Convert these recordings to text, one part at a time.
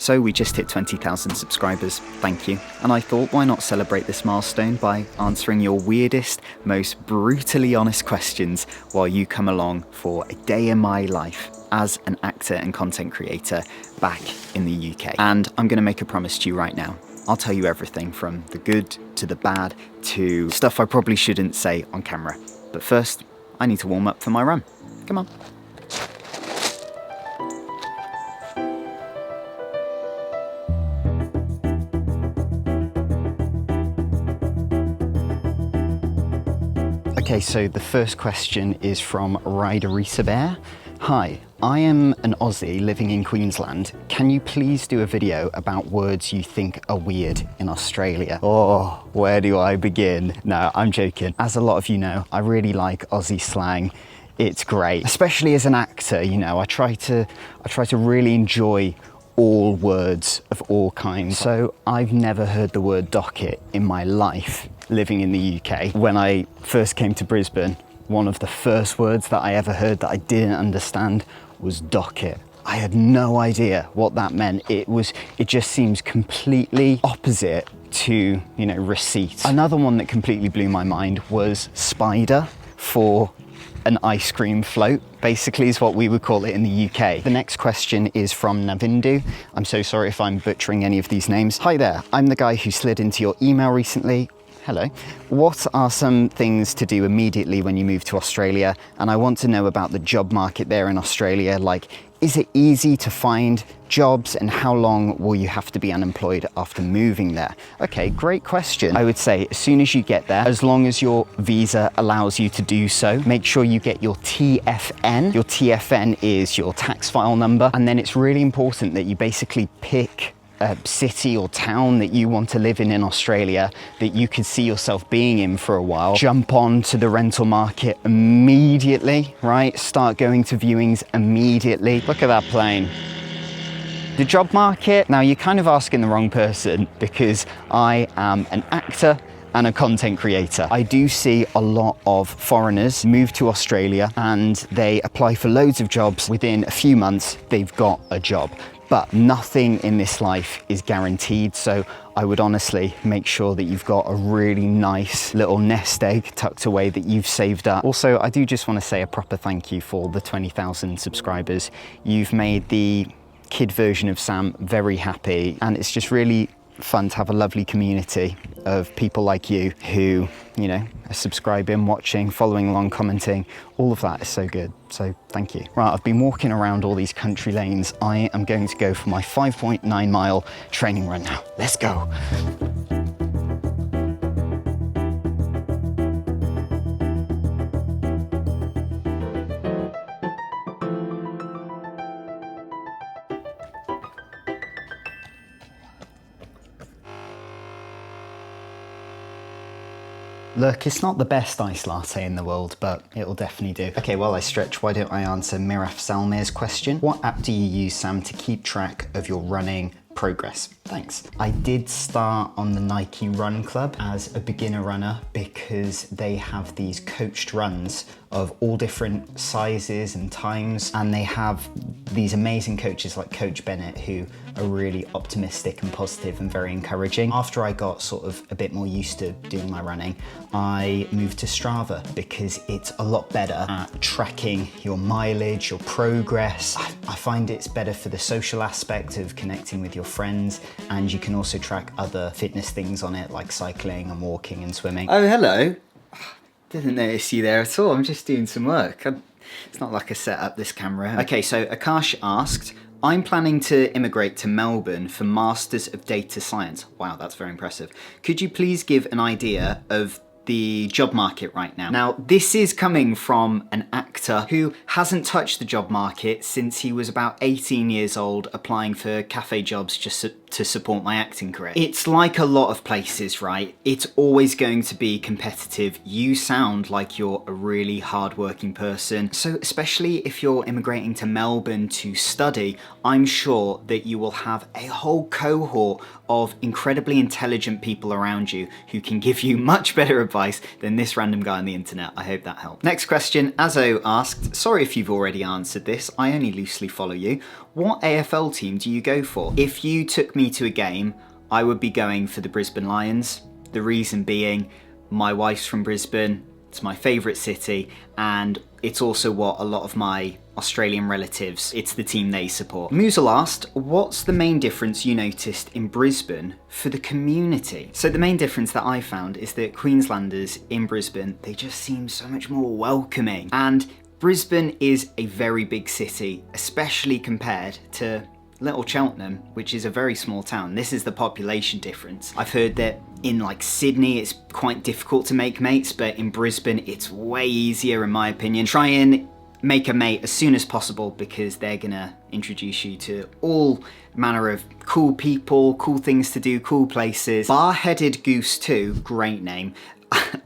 So we just hit 20,000 subscribers, thank you. And I thought, why not celebrate this milestone by answering your weirdest, most brutally honest questions while you come along for a day in my life as an actor and content creator back in the UK. And I'm gonna make a promise to you right now. I'll tell you everything from the good to the bad to stuff I probably shouldn't say on camera. But first, I need to warm up for my run. Come on. Okay, so the first question is from Ryder Bear. Hi, I am an Aussie living in Queensland. Can you please do a video about words you think are weird in Australia? Oh, where do I begin? No, I'm joking. As a lot of you know, I really like Aussie slang. It's great, especially as an actor. You know, I try to really enjoy all words of all kinds. So I've never heard the word docket in my life living in the UK. When I first came to Brisbane, one of the first words that I ever heard that I didn't understand was docket. I had no idea what that meant. It just seems completely opposite to, you know, receipt. Another one that completely blew my mind was spider for an ice cream float, basically is what we would call it in the UK. The next question is from Navindu. I'm so sorry if I'm butchering any of these names. Hi there, I'm the guy who slid into your email recently. Hello. What are some things to do immediately when you move to Australia? And I want to know about the job market there in Australia. Like, is it easy to find jobs and how long will you have to be unemployed after moving there? Okay, great question. I would say as soon as you get there, as long as your visa allows you to do so, make sure you get your TFN. Your TFN is your tax file number. And then it's really important that you basically pick a city or town that you want to live in Australia that you could see yourself being in for a while. Jump on to the rental market immediately, right? Start going to viewings immediately. Look at that plane. The job market, now you're kind of asking the wrong person because I am an actor and a content creator. I do see a lot of foreigners move to Australia and they apply for loads of jobs. Within a few months, they've got a job. But nothing in this life is guaranteed, so I would honestly make sure that you've got a really nice little nest egg tucked away that you've saved up. Also, I do just want to say a proper thank you for the 20,000 subscribers. You've made the kid version of Sam very happy, and it's just really fun to have a lovely community of people like you who, you know, are subscribing, watching, following along, commenting. All of that is so good, so thank you. Right, I've been walking around all these country lanes. I am going to go for my 5.9 mile training run now. Let's go. Look, it's not the best iced latte in the world, but it'll definitely do. Okay, while I stretch, why don't I answer Miraf Salmir's question? What app do you use, Sam, to keep track of your running progress? Thanks. I did start on the Nike Run Club as a beginner runner because they have these coached runs of all different sizes and times, and they have these amazing coaches like Coach Bennett who are really optimistic and positive and very encouraging. After I got sort of a bit more used to doing my running, I moved to Strava because it's a lot better at tracking your mileage, your progress. I find it's better for the social aspect of connecting with your friends, and you can also track other fitness things on it like cycling and walking and swimming. Oh, hello. Didn't notice you there at all. I'm just doing some work. It's not like I set up this camera. Okay, so Akash asked, I'm planning to immigrate to Melbourne for Masters of Data Science. Wow, that's very impressive. Could you please give an idea of the job market right now? Now, this is coming from an actor who hasn't touched the job market since he was about 18 years old, applying for cafe jobs just to support my acting career. It's like a lot of places, right? It's always going to be competitive. You sound like you're a really hardworking person. So especially if you're immigrating to Melbourne to study, I'm sure that you will have a whole cohort of incredibly intelligent people around you who can give you much better advice than this random guy on the internet. I hope that helped. Next question, Azo asked, sorry if you've already answered this, I only loosely follow you. What AFL team do you go for? If you took me to a game, I would be going for the Brisbane Lions. The reason being, my wife's from Brisbane, it's my favourite city, and it's also what a lot of my Australian relatives, it's the team they support. Musil asked, what's the main difference you noticed in Brisbane for the community? So the main difference that I found is that Queenslanders in Brisbane, they just seem so much more welcoming. And Brisbane is a very big city, especially compared to Little Cheltenham, which is a very small town. This is the population difference. I've heard that in like Sydney, it's quite difficult to make mates, but in Brisbane, it's way easier in my opinion. Try and make a mate as soon as possible because they're gonna introduce you to all manner of cool people, cool things to do, cool places. Bar-Headed Goose 2, great name,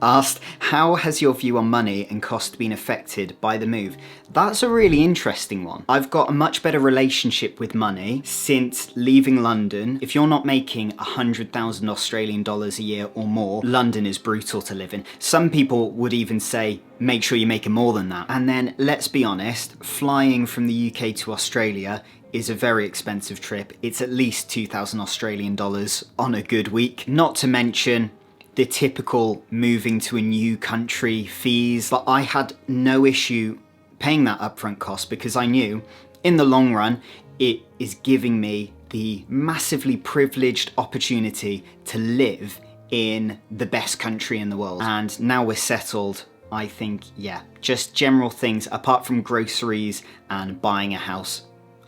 asked, how has your view on money and cost been affected by the move? That's a really interesting one. I've got a much better relationship with money since leaving London. If you're not making 100,000 Australian dollars a year or more, London is brutal to live in. Some people would even say, make sure you're making more than that. And then let's be honest, flying from the UK to Australia is a very expensive trip. It's at least 2,000 Australian dollars on a good week. Not to mention the typical moving to a new country fees. But I had no issue paying that upfront cost because I knew in the long run, it is giving me the massively privileged opportunity to live in the best country in the world. And now we're settled, I think, yeah, just general things apart from groceries and buying a house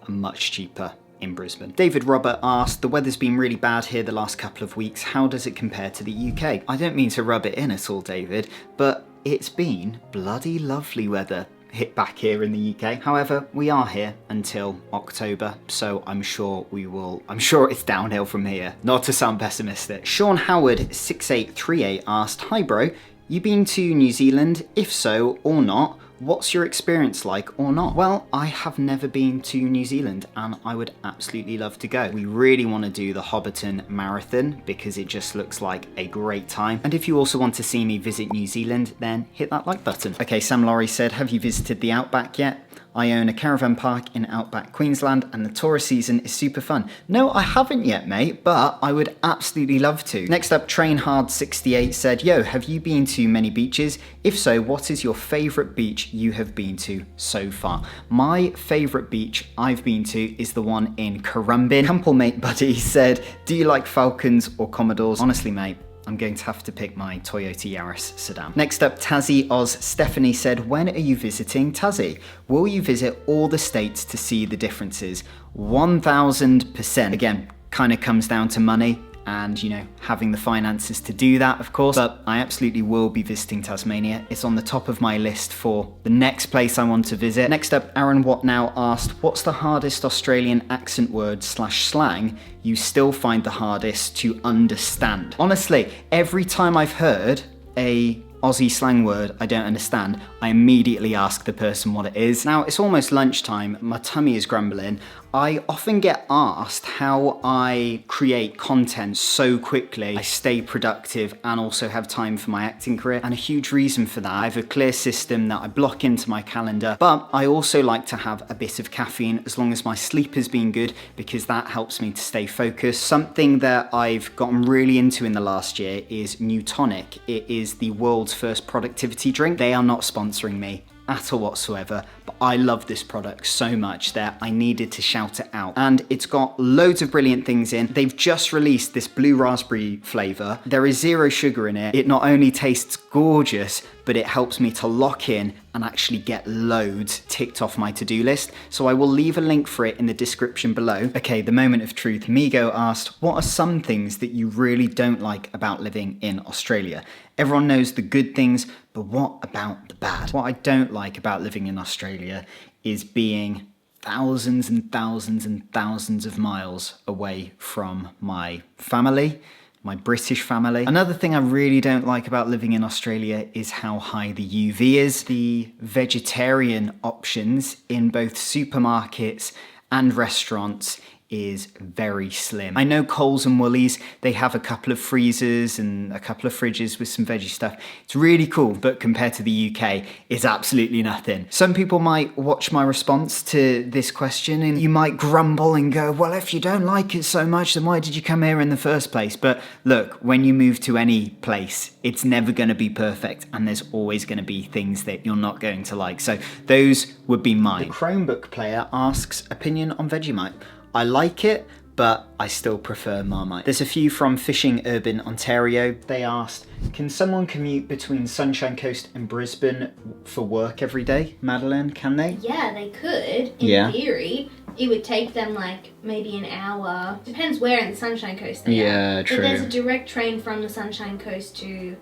are much cheaper in Brisbane. David Robert asked, the weather's been really bad here the last couple of weeks. How does it compare to the UK? I don't mean to rub it in at all, David, but it's been bloody lovely weather hit back here in the UK. However, we are here until October, so I'm sure it's downhill from here. Not to sound pessimistic. Sean Howard 6838 asked, hi bro, you been to New Zealand? If so or not, what's your experience like or not? Well, I have never been to New Zealand and I would absolutely love to go. We really want to do the Hobbiton Marathon because it just looks like a great time. And if you also want to see me visit New Zealand, then hit that like button. Okay, Sam Laurie said, have you visited the Outback yet? I own a caravan park in Outback, Queensland, and the tourist season is super fun. No, I haven't yet, mate, but I would absolutely love to. Next up, Trainhard68 said, yo, have you been to many beaches? If so, what is your favourite beach you have been to so far? My favourite beach I've been to is the one in Currumbin. Campbellmate Buddy said, do you like Falcons or Commodores? Honestly, mate, I'm going to have to pick my Toyota Yaris sedan. Next up, Tassie Oz Stephanie said, when are you visiting Tassie? Will you visit all the states to see the differences? 1000%. Again, kind of comes down to money and, you know, having the finances to do that, of course, but I absolutely will be visiting Tasmania. It's on the top of my list for the next place I want to visit. Next up, Aaron What Now asked, what's the hardest Australian accent word / slang you still find the hardest to understand? Honestly, every time I've heard a Aussie slang word I don't understand, I immediately ask the person what it is. Now, it's almost lunchtime, my tummy is grumbling. I often get asked how I create content so quickly, I stay productive and also have time for my acting career. And a huge reason for that, I have a clear system that I block into my calendar, but I also like to have a bit of caffeine as long as my sleep has been good because that helps me to stay focused. Something that I've gotten really into in the last year is Newtonic. It is the world's first productivity drink. They are not sponsoring me at all whatsoever, but I love this product so much that I needed to shout it out. And it's got loads of brilliant things in. They've just released this blue raspberry flavor. There is 0 sugar in it. It not only tastes gorgeous, but it helps me to lock in and actually get loads ticked off my to-do list. So I will leave a link for it in the description below. Okay, the moment of truth. Migo asked, what are some things that you really don't like about living in Australia? Everyone knows the good things, but what about the bad? What I don't like about living in Australia is being thousands and thousands and thousands of miles away from my family, my British family. Another thing I really don't like about living in Australia is how high the UV is. The vegetarian options in both supermarkets and restaurants is very slim. I know Coles and Woolies, they have a couple of freezers and a couple of fridges with some veggie stuff. It's really cool, but compared to the UK, it's absolutely nothing. Some people might watch my response to this question and you might grumble and go, well, if you don't like it so much, then why did you come here in the first place? But look, when you move to any place, it's never gonna be perfect and there's always gonna be things that you're not going to like. So those would be mine. The Chromebook player asks, opinion on Vegemite. I like it, but I still prefer Marmite. There's a few from Fishing Urban Ontario. They asked, can someone commute between Sunshine Coast and Brisbane for work every day? Madeline, can they? Yeah, they could, in theory. It would take them like maybe an hour. Depends where in the Sunshine Coast they are. Yeah, true. But there's a direct train from the Sunshine Coast to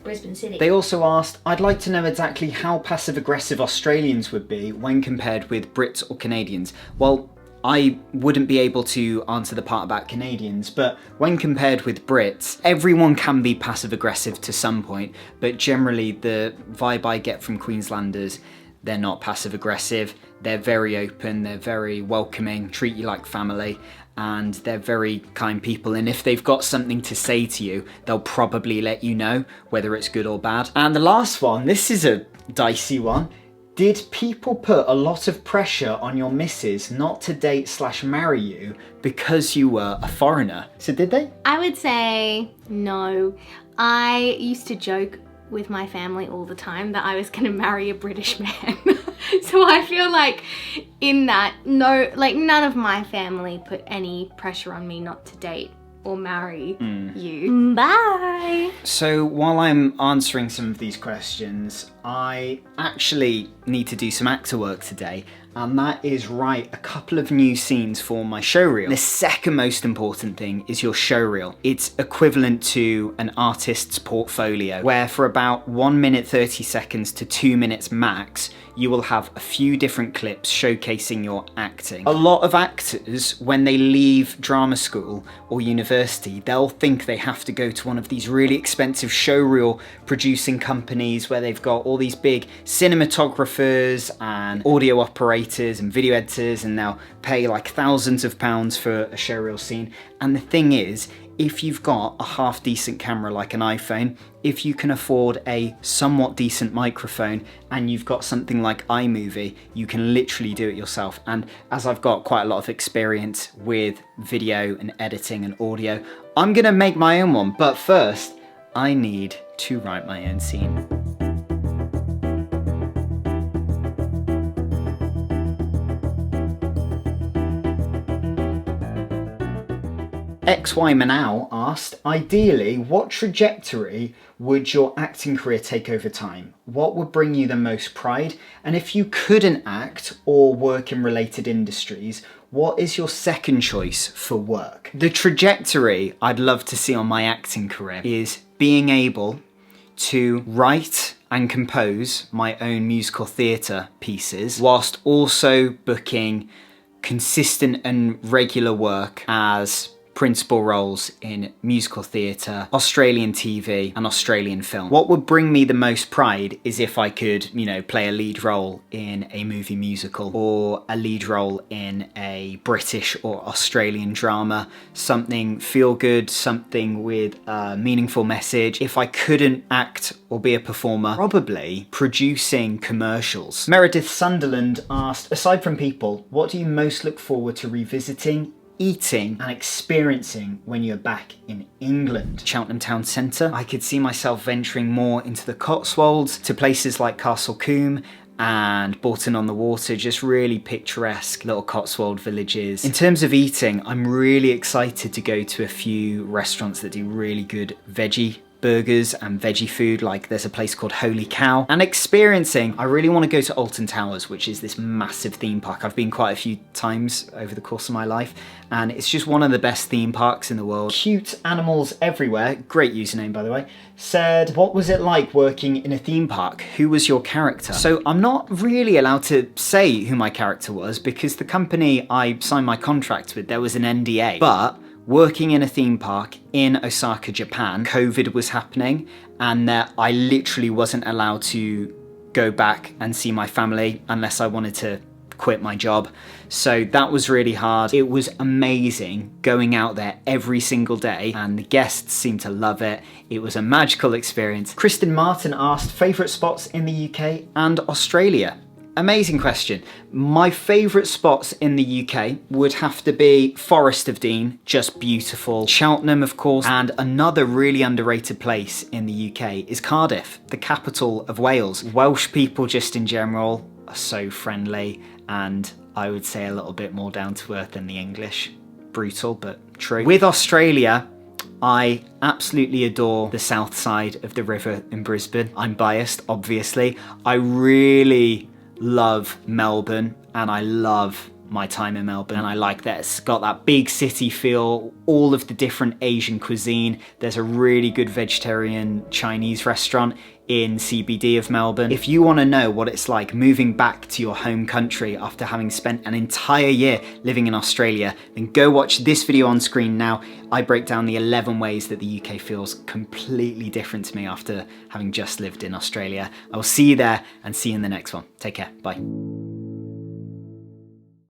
Brisbane City. They also asked, I'd like to know exactly how passive-aggressive Australians would be when compared with Brits or Canadians. Well, I wouldn't be able to answer the part about Canadians, but when compared with Brits, everyone can be passive-aggressive to some point, but generally the vibe I get from Queenslanders, they're not passive-aggressive, they're very open, they're very welcoming, treat you like family, and they're very kind people, and if they've got something to say to you, they'll probably let you know, whether it's good or bad. And the last one, this is a dicey one. Did people put a lot of pressure on your missus not to date/marry you because you were a foreigner? So did they? I would say no. I used to joke with my family all the time that I was gonna marry a British man. So I feel like in that, no, like none of my family put any pressure on me not to date or marry you. Bye. So while I'm answering some of these questions, I actually need to do some actor work today, and that is write a couple of new scenes for my showreel. The second most important thing is your showreel. It's equivalent to an artist's portfolio, where for about 1 minute 30 seconds to 2 minutes max, you will have a few different clips showcasing your acting. A lot of actors, when they leave drama school or university, they'll think they have to go to one of these really expensive showreel producing companies where they've got all these big cinematographers and audio operators and video editors, and they'll pay like thousands of pounds for a showreel scene. And the thing is, if you've got a half decent camera like an iPhone, if you can afford a somewhat decent microphone and you've got something like iMovie, you can literally do it yourself. And as I've got quite a lot of experience with video and editing and audio, I'm gonna make my own one. But first, I need to write my own scene. XY Manau asked, ideally, what trajectory would your acting career take over time? What would bring you the most pride? And if you couldn't act or work in related industries, what is your second choice for work? The trajectory I'd love to see on my acting career is being able to write and compose my own musical theatre pieces, whilst also booking consistent and regular work as principal roles in musical theatre, Australian TV and Australian film. What would bring me the most pride is if I could, play a lead role in a movie musical or a lead role in a British or Australian drama, something feel good, something with a meaningful message. If I couldn't act or be a performer, probably producing commercials. Meredith Sunderland asked, aside from people, what do you most look forward to revisiting, eating and experiencing when you're back in England? Cheltenham Town Centre. I could see myself venturing more into the Cotswolds, to places like Castle Combe and Bourton-on-the-Water, just really picturesque little Cotswold villages. In terms of eating, I'm really excited to go to a few restaurants that do really good veggie burgers and veggie food, like there's a place called Holy Cow, and experiencing, I really want to go to Alton Towers, which is this massive theme park. I've been quite a few times over the course of my life, and it's just one of the best theme parks in the world. Cute animals everywhere, great username by the way, said, what was it like working in a theme park? Who was your character? So I'm not really allowed to say who my character was because the company I signed my contract with, there was an NDA, but working in a theme park in Osaka, Japan, COVID was happening, and I literally wasn't allowed to go back and see my family unless I wanted to quit my job. So that was really hard. It was amazing going out there every single day, and the guests seemed to love it. It was a magical experience. Kristen Martin asked, favourite spots in the UK and Australia? Amazing question. My favourite spots in the UK would have to be Forest of Dean, just beautiful. Cheltenham, of course, and another really underrated place in the UK is Cardiff, the capital of Wales. Welsh people just in general are so friendly, and I would say a little bit more down to earth than the English. Brutal, but true. With Australia, I absolutely adore the south side of the river in Brisbane. I'm biased, obviously. I really love Melbourne, and I love my time in Melbourne, and I like that it's got that big city feel, all of the different Asian cuisine. There's a really good vegetarian Chinese restaurant in CBD of Melbourne. If you want to know what it's like moving back to your home country after having spent an entire year living in Australia, then go watch this video on screen now. I break down the 11 ways that the UK feels completely different to me after having just lived in Australia. I will see you there and see you in the next one. Take care, bye.